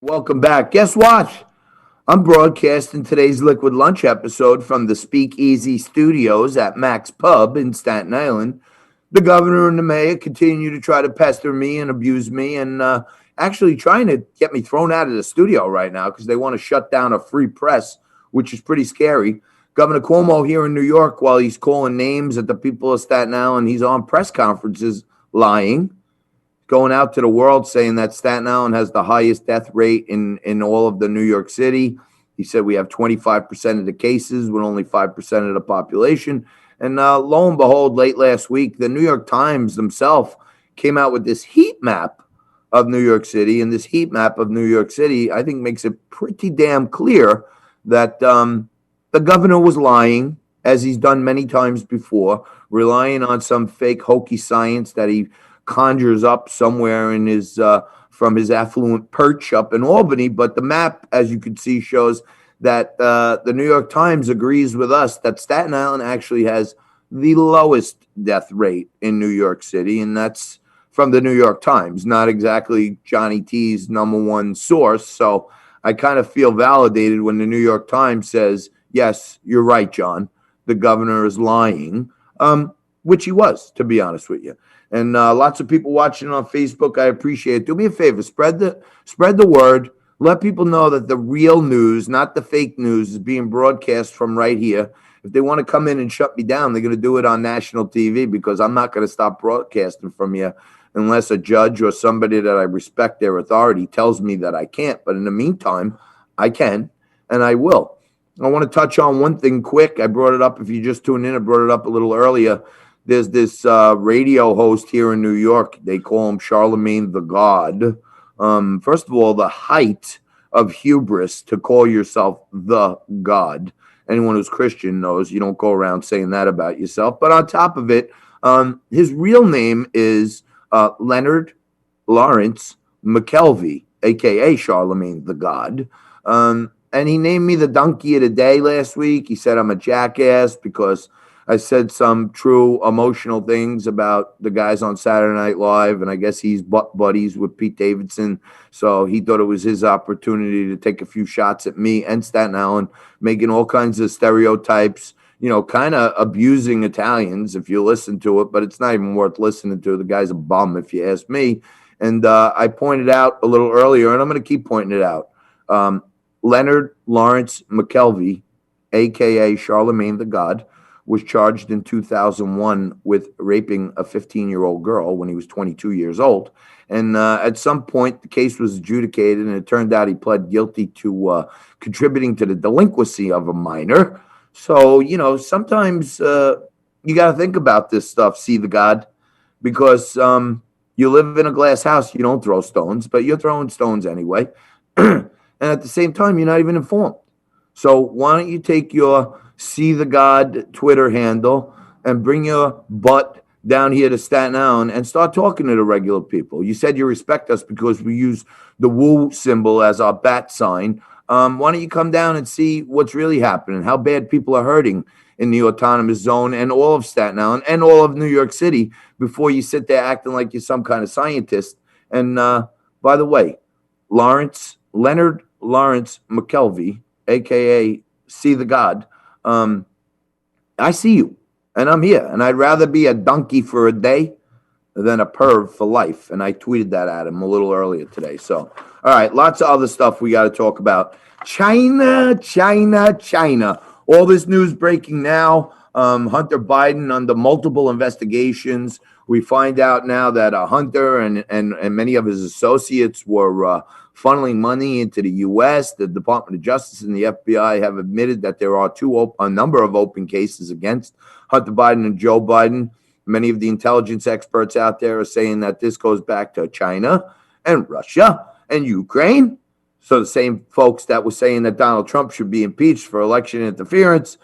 Welcome back. Guess what? I'm broadcasting today's Liquid Lunch episode from the Speakeasy Studios at Mac's Pub in Staten Island. The governor and the mayor continue to try to pester me and abuse me and actually trying to get me thrown out of the studio right now because they want to shut down a free press, which is pretty scary. Governor Cuomo here in New York, while he's calling names at the people of Staten Island, he's on press conferences lying, going out to the world saying that Staten Island has the highest death rate in all of the New York City. He said we have 25% of the cases with only 5% of the population. And lo and behold, late last week, the New York Times themselves came out with this heat map of New York City. And this heat map of New York City, I think, makes it pretty damn clear that the governor was lying, as he's done many times before, relying on some fake hokey science that he conjures up somewhere in his from his affluent perch up in Albany. But the map, as you can see, shows that the New York Times agrees with us that Staten Island actually has the lowest death rate in New York City, and that's from the New York Times, not exactly Johnny T's number one source. So I kind of feel validated when the New York Times says, yes, you're right, John, the governor is lying, which he was, to be honest with you. And lots of people watching on Facebook. I appreciate it. Do me a favor, spread the word. Let people know that the real news, not the fake news, is being broadcast from right here. If they want to come in and shut me down, they're going to do it on national TV because I'm not going to stop broadcasting from here unless a judge or somebody that I respect their authority tells me that I can't. But in the meantime, I can and I will. I want to touch on one thing quick. I brought it up. If you just tuned in, I brought it up a little earlier. There's this radio host here in New York. They call him Charlemagne the God. First of all, the height of hubris to call yourself the God. Anyone who's Christian knows you don't go around saying that about yourself. But on top of it, his real name is Leonard Lawrence McKelvey, a.k.a. Charlemagne the God. And he named me the donkey of the day last week. He said I'm a jackass because I said some true emotional things about the guys on Saturday Night Live, and I guess he's butt buddies with Pete Davidson. So he thought it was his opportunity to take a few shots at me and Staten Island, making all kinds of stereotypes, kind of abusing Italians if you listen to it, but it's not even worth listening to. The guy's a bum, if you ask me. And I pointed out a little earlier, and I'm going to keep pointing it out. Leonard Lawrence McKelvey, a.k.a. Charlemagne the God, was charged in 2001 with raping a 15-year-old girl when he was 22 years old. And at some point, the case was adjudicated, and it turned out he pled guilty to contributing to the delinquency of a minor. So, sometimes you got to think about this stuff, see the God, because you live in a glass house, you don't throw stones, but you're throwing stones anyway. And at the same time, you're not even informed. So why don't you take your See the God Twitter handle and bring your butt down here to Staten Island and start talking to the regular people. You said you respect us because we use the woo symbol as our bat sign. Why don't you come down and see what's really happening, how bad people are hurting in the autonomous zone and all of Staten Island and all of New York City before you sit there acting like you're some kind of scientist. And by the way, Leonard Lawrence McKelvey, a.k.a. See the God, I see you, and I'm here, and I'd rather be a donkey for a day than a perv for life. And I tweeted that at him a little earlier today. So, all right, lots of other stuff we got to talk about. China. All this news breaking now. Hunter Biden under multiple investigations. We find out now that Hunter and many of his associates were funneling money into the U.S. The Department of Justice and the FBI have admitted that there are a number of open cases against Hunter Biden and Joe Biden. Many of the intelligence experts out there are saying that this goes back to China and Russia and Ukraine. So the same folks that were saying that Donald Trump should be impeached for election interference,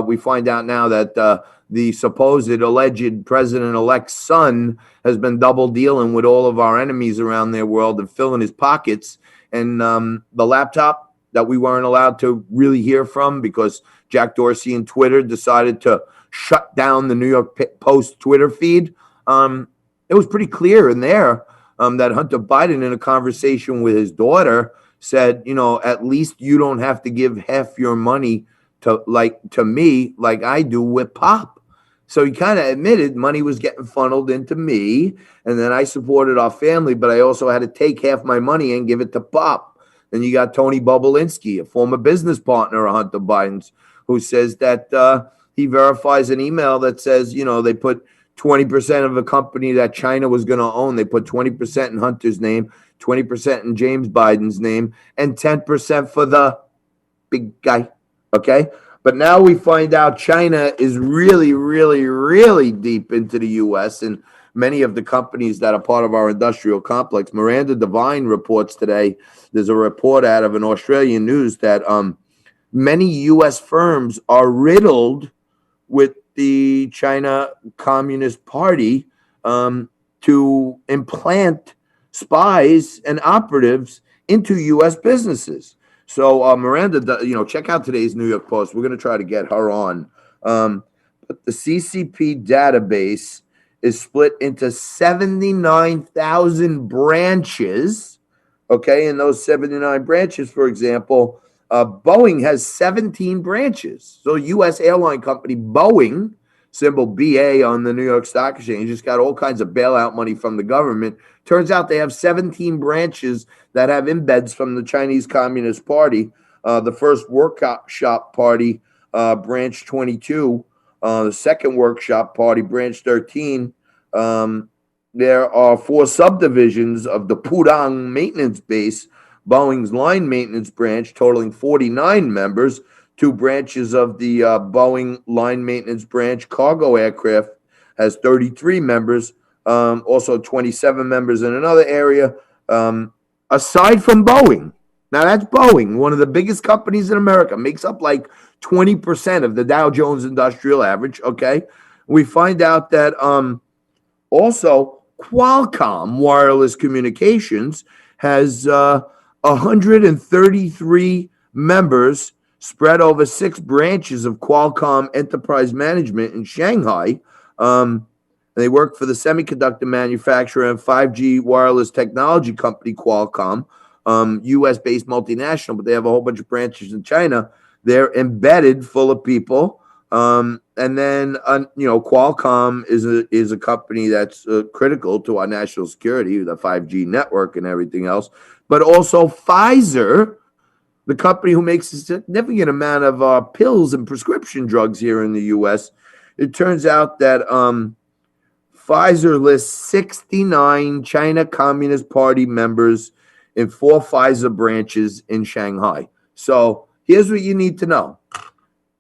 we find out now that the supposed alleged president-elect's son has been double dealing with all of our enemies around their world and filling his pockets. And the laptop that we weren't allowed to really hear from because Jack Dorsey and Twitter decided to shut down the New York Post Twitter feed. It was pretty clear in there that Hunter Biden, in a conversation with his daughter, said, at least you don't have to give half your money to me like I do with Pop. So he kind of admitted money was getting funneled into me, and then I supported our family, but I also had to take half my money and give it to Pop. Then you got Tony Bobolinsky, a former business partner of Hunter Biden's, who says that he verifies an email that says, they put 20% of a company that China was going to own. They put 20% in Hunter's name, 20% in James Biden's name, and 10% for the big guy. Okay? But now we find out China is really, really, really deep into the U.S. and many of the companies that are part of our industrial complex. Miranda Devine reports today, there's a report out of an Australian news that many U.S. firms are riddled with the China Communist Party to implant spies and operatives into U.S. businesses. So Miranda, check out today's New York Post. We're going to try to get her on. But the CCP database is split into 79,000 branches. Okay, in those 79 branches, for example, Boeing has 17 branches. So U.S. airline company Boeing, symbol BA on the New York Stock Exchange, just got all kinds of bailout money from the government. Turns out they have 17 branches that have embeds from the Chinese Communist Party. The first workshop party, branch 22. The second workshop party, branch 13. There are 4 subdivisions of the Pudong maintenance base, Boeing's line maintenance branch, totaling 49 members. 2 branches of the Boeing line maintenance branch, cargo aircraft, has 33 members. Also 27 members in another area. Aside from Boeing, now that's Boeing, one of the biggest companies in America, makes up like 20% of the Dow Jones Industrial Average. Okay, we find out that also Qualcomm Wireless Communications has 133 members spread over 6 branches of Qualcomm Enterprise Management in Shanghai. They work for the semiconductor manufacturer and 5G wireless technology company Qualcomm, U.S.-based multinational, but they have a whole bunch of branches in China. They're embedded full of people. And then, Qualcomm is a company that's critical to our national security, the 5G network and everything else. But also Pfizer, the company who makes a significant amount of pills and prescription drugs here in the U.S. It turns out that Pfizer lists 69 China Communist Party members in 4 Pfizer branches in Shanghai. So here's what you need to know.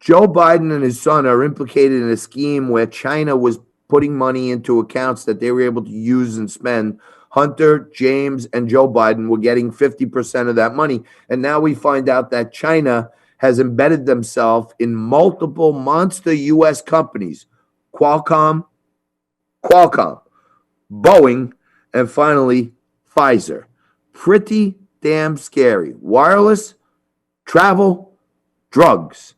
Joe Biden and his son are implicated in a scheme where China was putting money into accounts that they were able to use and spend. Hunter, James, and Joe Biden were getting 50% of that money. And now we find out that China has embedded themselves in multiple monster U.S. companies. Qualcomm, Boeing, and finally, Pfizer. Pretty damn scary. Wireless, travel, drugs.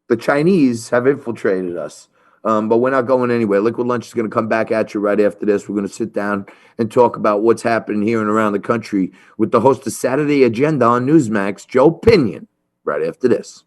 The Chinese have infiltrated us, but we're not going anywhere. Liquid Lunch is going to come back at you right after this. We're going to sit down and talk about what's happening here and around the country with the host of Saturday Agenda on Newsmax, Joe Pinion, right after this.